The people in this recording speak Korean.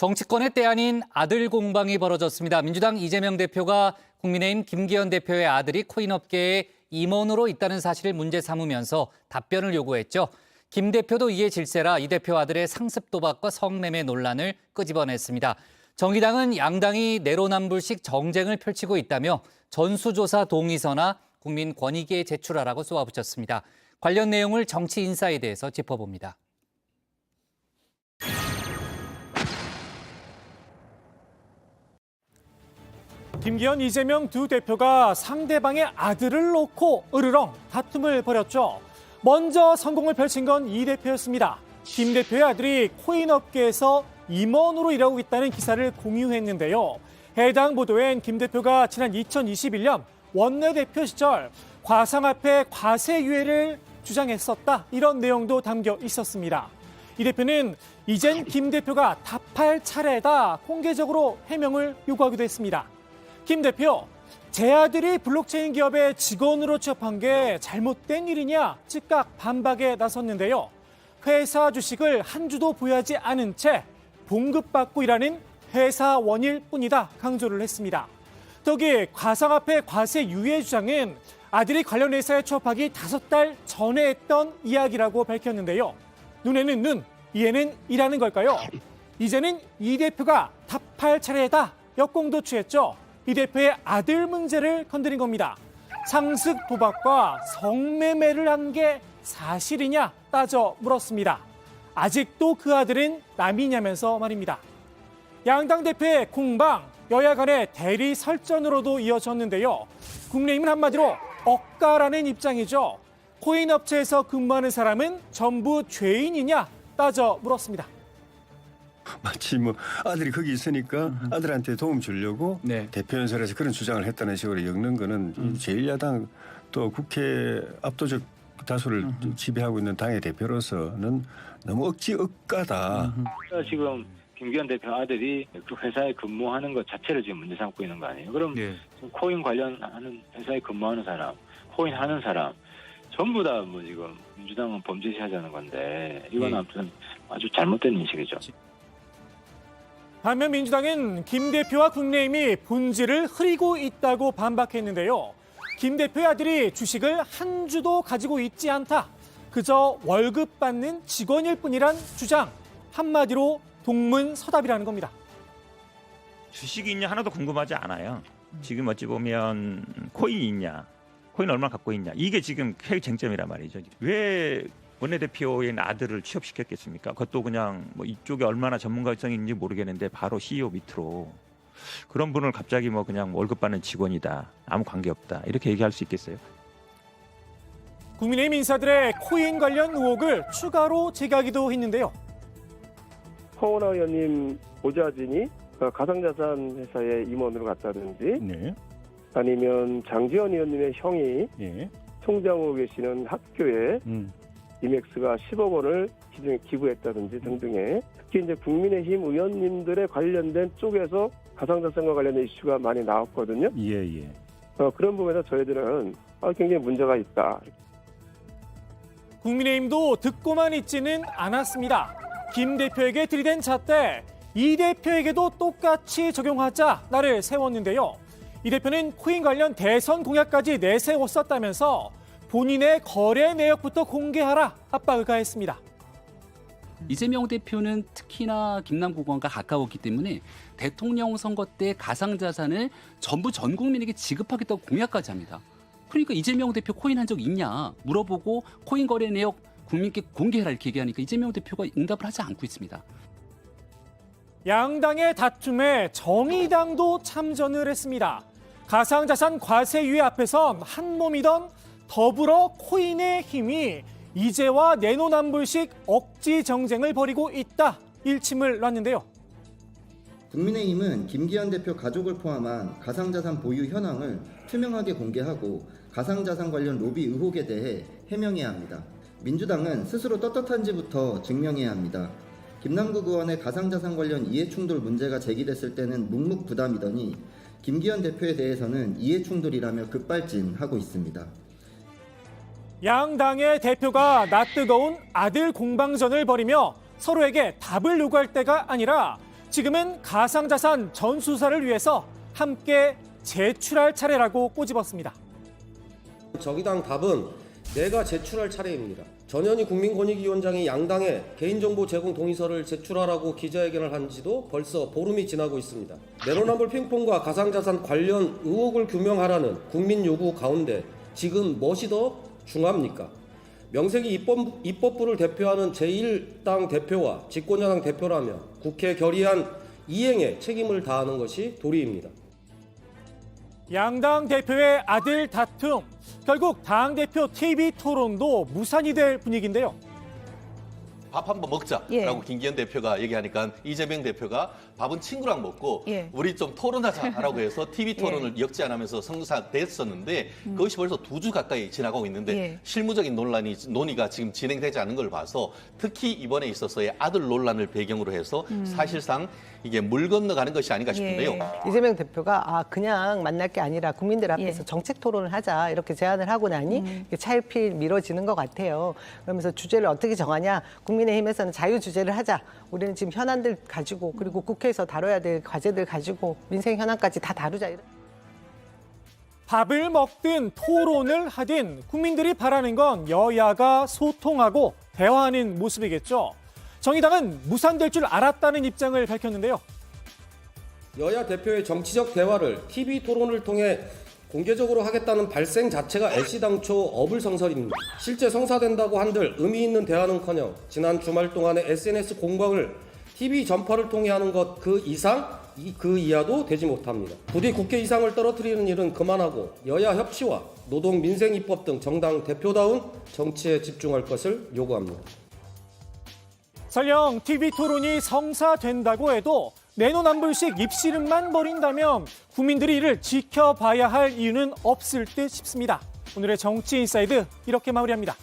정치권의 때 아닌 아들 공방이 벌어졌습니다. 민주당 이재명 대표가 국민의힘 김기현 대표의 아들이 코인업계에 임원으로 있다는 사실을 문제 삼으면서 답변을 요구했죠. 김 대표도 이에 질세라 이 대표 아들의 상습 도박과 성매매 논란을 끄집어냈습니다. 정의당은 양당이 내로남불식 정쟁을 펼치고 있다며 전수조사 동의서나 국민권익위에 제출하라고 쏘아붙였습니다. 관련 내용을 정치인사이드에서 짚어봅니다. 김기현, 이재명 두 대표가 상대방의 아들을 놓고 으르렁 다툼을 벌였죠. 먼저 성공을 펼친 건 이 대표였습니다. 김 대표의 아들이 코인업계에서 임원으로 일하고 있다는 기사를 공유했는데요. 해당 보도엔 김 대표가 지난 2021년 원내대표 시절 과상화폐 과세유예를 주장했었다, 이런 내용도 담겨 있었습니다. 이 대표는 이젠 김 대표가 답할 차례다 공개적으로 해명을 요구하기도 했습니다. 김 대표, 제 아들이 블록체인 기업의 직원으로 취업한 게 잘못된 일이냐 즉각 반박에 나섰는데요. 회사 주식을 한 주도 보유하지 않은 채 봉급받고 일하는 회사원일 뿐이다 강조를 했습니다. 더욱이 가상화폐 과세 유예 주장은 아들이 관련 회사에 취업하기 5달 전에 했던 이야기라고 밝혔는데요. 눈에는 눈, 이에는 이라는 걸까요? 이제는 이 대표가 답할 차례다 역공도 취했죠. 이 대표의 아들 문제를 건드린 겁니다. 상습 도박과 성매매를 한 게 사실이냐 따져 물었습니다. 아직도 그 아들은 남이냐면서 말입니다. 양당 대표의 공방, 여야 간의 대리 설전으로도 이어졌는데요. 국민의힘은 한마디로 억가라는 입장이죠. 코인 업체에서 근무하는 사람은 전부 죄인이냐 따져 물었습니다. 마치 아들이 거기 있으니까 아들한테 도움 주려고 대표연설에서 그런 주장을 했다는 식으로 엮는 거는 제1야당 또 국회 압도적 다수를 지배하고 있는 당의 대표로서는 너무 억가다. 지금 김기현 대표 아들이 그 회사에 근무하는 것 자체를 지금 문제 삼고 있는 거 아니에요? 그럼 지금 코인 관련하는 회사에 근무하는 사람, 코인 하는 사람 전부 다 지금 민주당은 범죄시하자는 건데 이건 아무튼 아주 잘못된 인식이죠. 반면 민주당은 김 대표와 국민의힘이 본질을 흐리고 있다고 반박했는데요. 김 대표의 아들이 주식을 한 주도 가지고 있지 않다. 그저 월급 받는 직원일 뿐이란 주장. 한마디로 동문서답이라는 겁니다. 주식이 있냐 하나도 궁금하지 않아요. 지금 어찌 보면 코인이 있냐, 코인 얼마 갖고 있냐. 이게 지금 최 쟁점이란 말이죠. 왜 원내대표의 아들을 취업시켰겠습니까? 그것도 그냥 이쪽에 얼마나 전문가성이 있는지 모르겠는데 바로 CEO 밑으로 그런 분을 갑자기 그냥 월급 받는 직원이다, 아무 관계 없다 이렇게 얘기할 수 있겠어요? 국민의힘 인사들의 코인 관련 의혹을 추가로 제기하기도 했는데요. 허은하 의원님 보좌진이 가상자산 회사의 임원으로 갔다든지 아니면 장지원 의원님의 형이 총장으로 계시는 학교에 이맥스가 10억 원을 기부했다든지 등등의 특히 이제 국민의힘 의원님들의 관련된 쪽에서 가상자산과 관련된 이슈가 많이 나왔거든요. 그런 부분에서 저희들은 굉장히 문제가 있다. 국민의힘도 듣고만 있지는 않았습니다. 김 대표에게 들이댄 잣대, 이 대표에게도 똑같이 적용하자 나를 세웠는데요. 이 대표는 코인 관련 대선 공약까지 내세웠었다면서 본인의 거래 내역부터 공개하라 압박을 가했습니다. 이재명 대표는 특히나 김남국원과 가까웠기 때문에 대통령 선거 때 가상자산을 전부 전 국민에게 지급하겠다고 공약까지 합니다. 그러니까 이재명 대표 코인 한 적 있냐 물어보고 코인 거래 내역 국민께 공개해라 이렇게 얘기하니까 이재명 대표가 응답을 하지 않고 있습니다. 양당의 다툼에 정의당도 참전을 했습니다. 가상자산 과세유예 앞에선 한 몸이던 더불어 코인의 힘이 이제와 내노남불식 억지 정쟁을 벌이고 있다, 일침을 놨는데요. 국민의힘은 김기현 대표 가족을 포함한 가상자산 보유 현황을 투명하게 공개하고 가상자산 관련 로비 의혹에 대해 해명해야 합니다. 민주당은 스스로 떳떳한지부터 증명해야 합니다. 김남국 의원의 가상자산 관련 이해충돌 문제가 제기됐을 때는 묵묵부담이더니 김기현 대표에 대해서는 이해충돌이라며 급발진하고 있습니다. 양당의 대표가 낯뜨거운 아들 공방전을 벌이며 서로에게 답을 요구할 때가 아니라 지금은 가상자산 전수사를 위해서 함께 제출할 차례라고 꼬집었습니다. 정의당 답은 내가 제출할 차례입니다. 전현희 국민권익위원장이 양당에 개인정보 제공 동의서를 제출하라고 기자회견을 한 지도 벌써 보름이 지나고 있습니다. 내로남불 핑퐁과 가상자산 관련 의혹을 규명하라는 국민 요구 가운데 지금 무엇이 더 중요합니까? 명색이 입법부를 대표하는 제1당 대표와 집권여당 대표라면 국회 결의안 이행에 책임을 다하는 것이 도리입니다. 양당 대표의 아들 다툼, 결국 당대표 TV 토론도 무산이 될 분위기인데요. 밥 한번 먹자라고 김기현 대표가 얘기하니까 이재명 대표가 밥은 친구랑 먹고 우리 좀 토론하자라고 해서 TV 토론을 역제 안 하면서 성사됐었는데 그것이 벌써 2주 가까이 지나가고 있는데 실무적인 논의가 지금 진행되지 않은 걸 봐서 특히 이번에 있어서의 아들 논란을 배경으로 해서 사실상 이게 물 건너가는 것이 아닌가 싶은데요. 이재명 대표가 그냥 만날 게 아니라 국민들 앞에서 정책 토론을 하자 이렇게 제안을 하고 나니 차일피일 미뤄지는 것 같아요. 그러면서 주제를 어떻게 정하냐. 국민의힘에서는 자유 주제를 하자. 우리는 지금 현안들 가지고 그리고 국회에서 다뤄야 될 과제들 가지고 민생 현안까지 다 다루자. 밥을 먹든 토론을 하든 국민들이 바라는 건 여야가 소통하고 대화하는 모습이겠죠. 정의당은 무산될 줄 알았다는 입장을 밝혔는데요. 여야 대표의 정치적 대화를 TV 토론을 통해 공개적으로 하겠다는 발생 자체가 애시당초 어불성설입니다. 실제 성사된다고 한들 의미 있는 대화는커녕 지난 주말 동안의 SNS 공방을 TV 전파를 통해 하는 것 그 이상, 그 이하도 되지 못합니다. 부디 국회 이상을 떨어뜨리는 일은 그만하고 여야 협치와 노동 민생 입법 등 정당 대표다운 정치에 집중할 것을 요구합니다. 설령 TV 토론이 성사된다고 해도 내노남불식 입씨름만 벌인다면 국민들이 이를 지켜봐야 할 이유는 없을 듯 싶습니다. 오늘의 정치 인사이드 이렇게 마무리합니다.